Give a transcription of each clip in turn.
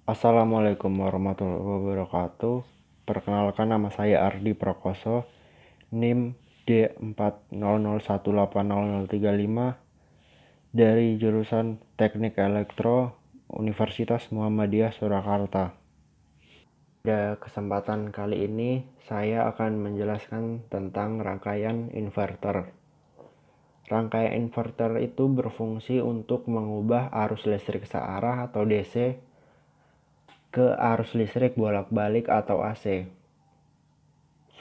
Assalamualaikum warahmatullahi wabarakatuh. Perkenalkan, nama saya Ardi Prakoso, NIM D400180035 dari jurusan Teknik Elektro Universitas Muhammadiyah Surakarta. Pada kesempatan kali ini saya akan menjelaskan tentang rangkaian inverter. Rangkaian inverter itu berfungsi untuk mengubah arus listrik searah atau DC ke arus listrik bolak-balik atau AC.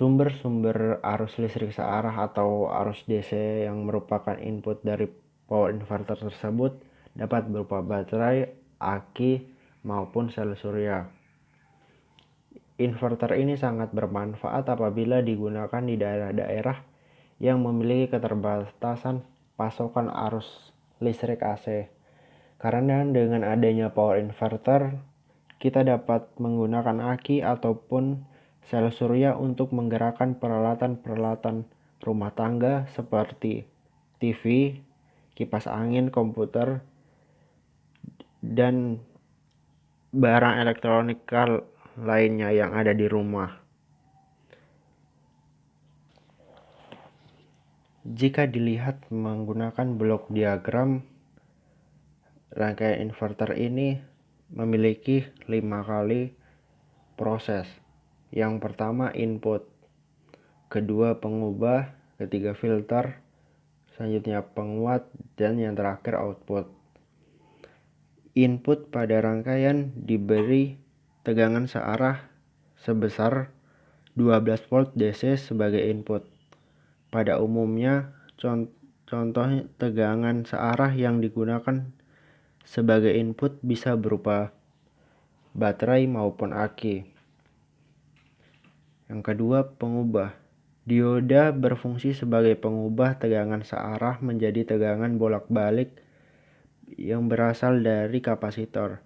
Sumber-sumber arus listrik searah atau arus DC yang merupakan input dari power inverter tersebut dapat berupa baterai, aki, maupun sel surya. Inverter ini sangat bermanfaat apabila digunakan di daerah-daerah yang memiliki keterbatasan pasokan arus listrik AC. Karena dengan adanya power inverter, kita dapat menggunakan aki ataupun sel surya untuk menggerakkan peralatan-peralatan rumah tangga seperti TV, kipas angin, komputer, dan barang elektronik lainnya yang ada di rumah. Jika dilihat menggunakan blok diagram, rangkaian inverter ini memiliki 5 kali proses. Yang pertama input, kedua pengubah, ketiga filter, selanjutnya penguat, dan yang terakhir output. Input pada rangkaian diberi tegangan searah sebesar 12 volt DC sebagai input. Pada umumnya, contoh tegangan searah yang digunakan sebagai input bisa berupa baterai maupun aki. Yang kedua, pengubah. Dioda berfungsi sebagai pengubah tegangan searah menjadi tegangan bolak-balik yang berasal dari kapasitor.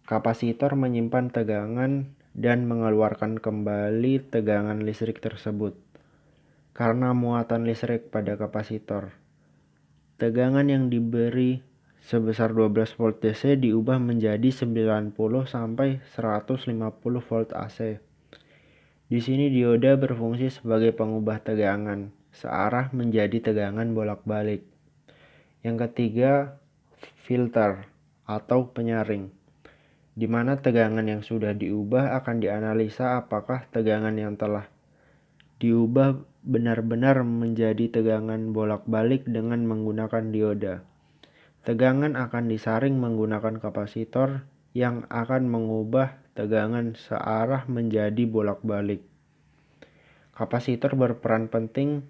Kapasitor menyimpan tegangan dan mengeluarkan kembali tegangan listrik tersebut karena muatan listrik pada kapasitor. Tegangan yang diberi sebesar 12 volt DC diubah menjadi 90 sampai 150 volt AC. Di sini dioda berfungsi sebagai pengubah tegangan searah menjadi tegangan bolak-balik. Yang ketiga, filter atau penyaring, di mana tegangan yang sudah diubah akan dianalisa apakah tegangan yang telah diubah benar-benar menjadi tegangan bolak-balik dengan menggunakan dioda. Tegangan akan disaring menggunakan kapasitor yang akan mengubah tegangan searah menjadi bolak-balik. Kapasitor berperan penting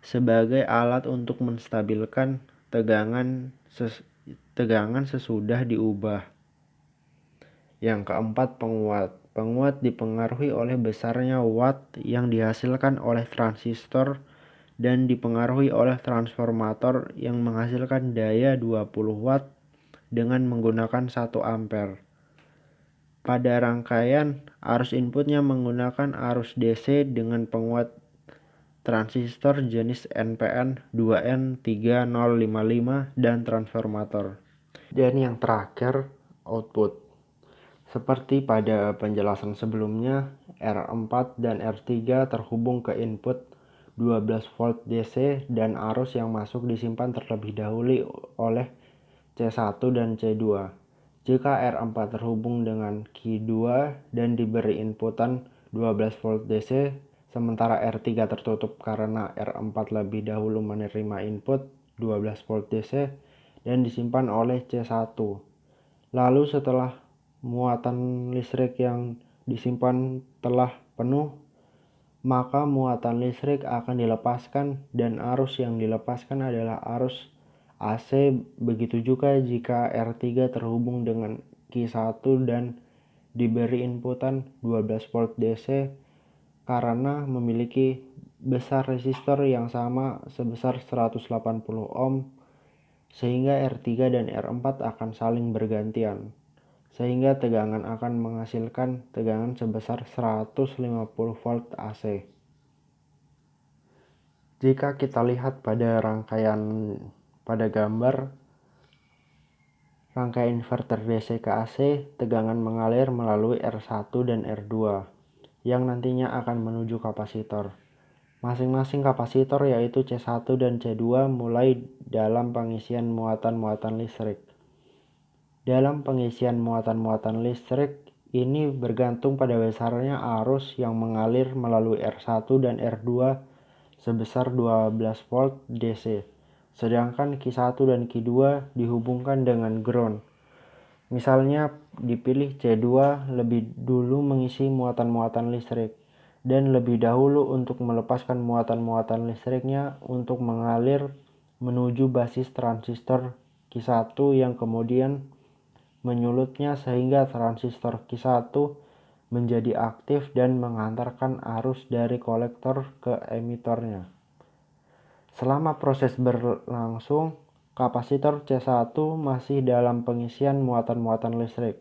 sebagai alat untuk menstabilkan tegangan sesudah diubah. Yang keempat, penguat. Penguat dipengaruhi oleh besarnya watt yang dihasilkan oleh transistor dan dipengaruhi oleh transformator yang menghasilkan daya 20 watt dengan menggunakan 1 ampere. Pada rangkaian, arus inputnya menggunakan arus DC dengan penguat transistor jenis NPN 2N3055 dan transformator. Dan yang terakhir, output. Seperti pada penjelasan sebelumnya, R4 dan R3 terhubung ke input 12 volt DC dan arus yang masuk disimpan terlebih dahulu oleh C1 dan C2. Jika R4 terhubung dengan Q2 dan diberi inputan 12 volt DC, sementara R3 tertutup karena R4 lebih dahulu menerima input 12 volt DC dan disimpan oleh C1. Lalu setelah muatan listrik yang disimpan telah penuh, maka muatan listrik akan dilepaskan dan arus yang dilepaskan adalah arus AC. Begitu juga jika R3 terhubung dengan Q1 dan diberi inputan 12 volt DC karena memiliki besar resistor yang sama sebesar 180 ohm, sehingga R3 dan R4 akan saling bergantian, sehingga tegangan akan menghasilkan tegangan sebesar 150 volt AC. Jika kita lihat pada rangkaian pada gambar, Rangkaian inverter DC ke AC, tegangan mengalir melalui R1 dan R2 yang nantinya akan menuju kapasitor. Masing-masing kapasitor yaitu C1 dan C2 mulai dalam pengisian muatan-muatan listrik. Dalam pengisian muatan-muatan listrik ini bergantung pada besarnya arus yang mengalir melalui R1 dan R2 sebesar 12 volt DC, sedangkan Q1 dan Q2 dihubungkan dengan ground. Misalnya dipilih C2 lebih dulu mengisi muatan-muatan listrik dan lebih dahulu untuk melepaskan muatan-muatan listriknya untuk mengalir menuju basis transistor Q1 yang kemudian menyulutnya sehingga transistor Q1 menjadi aktif dan menghantarkan arus dari kolektor ke emitornya. Selama proses berlangsung, kapasitor C1 masih dalam pengisian muatan-muatan listrik,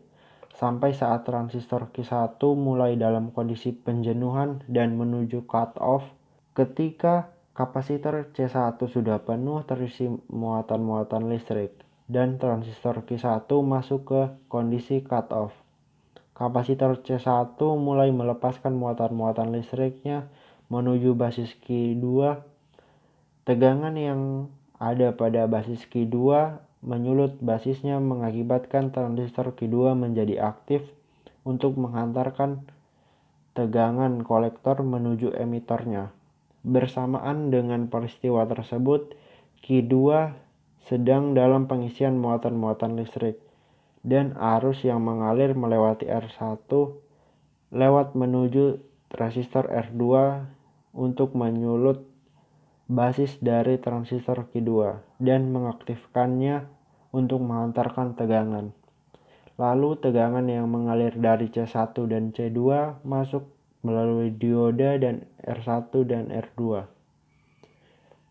sampai saat transistor Q1 mulai dalam kondisi penjenuhan dan menuju cut-off. Ketika kapasitor C1 sudah penuh terisi muatan-muatan listrik, dan transistor Q1 masuk ke kondisi cut-off. Kapasitor C1 mulai melepaskan muatan-muatan listriknya menuju basis Q2. Tegangan yang ada pada basis Q2 menyulut basisnya mengakibatkan transistor Q2 menjadi aktif untuk menghantarkan tegangan kolektor menuju emitornya. Bersamaan dengan peristiwa tersebut, Q2 sedang dalam pengisian muatan-muatan listrik dan arus yang mengalir melewati R1 lewat menuju resistor R2 untuk menyulut basis dari transistor Q2 dan mengaktifkannya untuk menghantarkan tegangan. Lalu tegangan yang mengalir dari C1 dan C2 masuk melalui dioda dan R1 dan R2.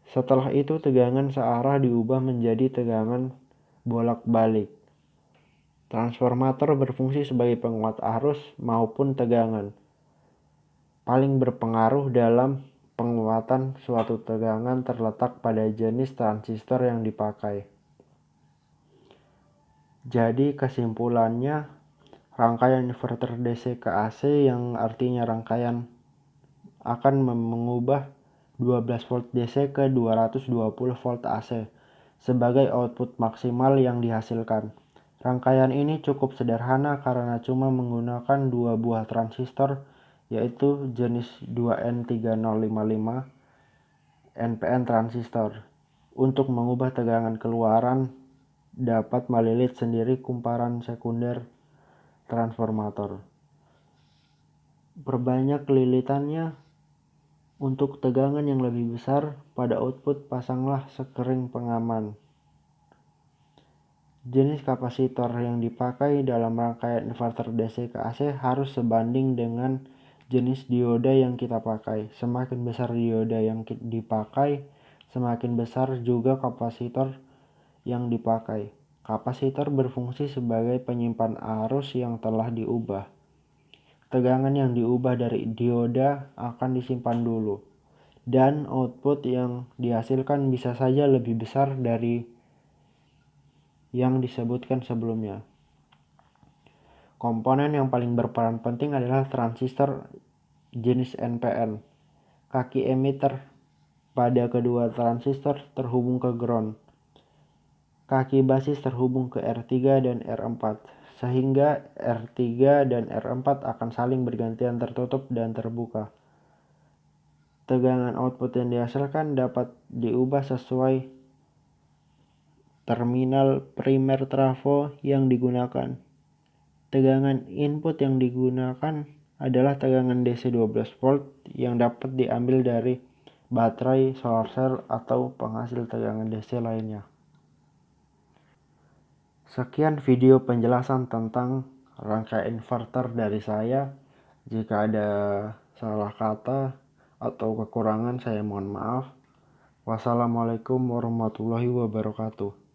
Setelah itu tegangan searah diubah menjadi tegangan bolak-balik. Transformator berfungsi sebagai penguat arus maupun tegangan. Paling berpengaruh dalam penguatan suatu tegangan terletak pada jenis transistor yang dipakai. Jadi kesimpulannya, rangkaian inverter DC ke AC yang artinya rangkaian akan mengubah 12 volt DC ke 220 volt AC sebagai output maksimal yang dihasilkan. Rangkaian ini cukup sederhana karena cuma menggunakan dua buah transistor yaitu jenis 2N3055 NPN transistor. Untuk mengubah tegangan keluaran dapat melilit sendiri kumparan sekunder transformator. Perbanyak lilitannya. Untuk tegangan yang lebih besar, pada output pasanglah sekering pengaman. Jenis kapasitor yang dipakai dalam rangkaian inverter DC ke AC harus sebanding dengan jenis dioda yang kita pakai. Semakin besar dioda yang dipakai, semakin besar juga kapasitor yang dipakai. Kapasitor berfungsi sebagai penyimpan arus yang telah diubah. Tegangan yang diubah dari dioda akan disimpan dulu, dan output yang dihasilkan bisa saja lebih besar dari yang disebutkan sebelumnya. Komponen yang paling berperan penting adalah transistor jenis NPN. Kaki emitter pada kedua transistor terhubung ke ground. Kaki basis terhubung ke R3 dan R4, sehingga R3 dan R4 akan saling bergantian tertutup dan terbuka. Tegangan output yang dihasilkan dapat diubah sesuai terminal primer trafo yang digunakan. Tegangan input yang digunakan adalah tegangan DC 12 volt yang dapat diambil dari baterai, solar cell, atau penghasil tegangan DC lainnya. Sekian video penjelasan tentang rangkaian inverter dari saya. Jika ada salah kata atau kekurangan saya mohon maaf. Wassalamualaikum warahmatullahi wabarakatuh.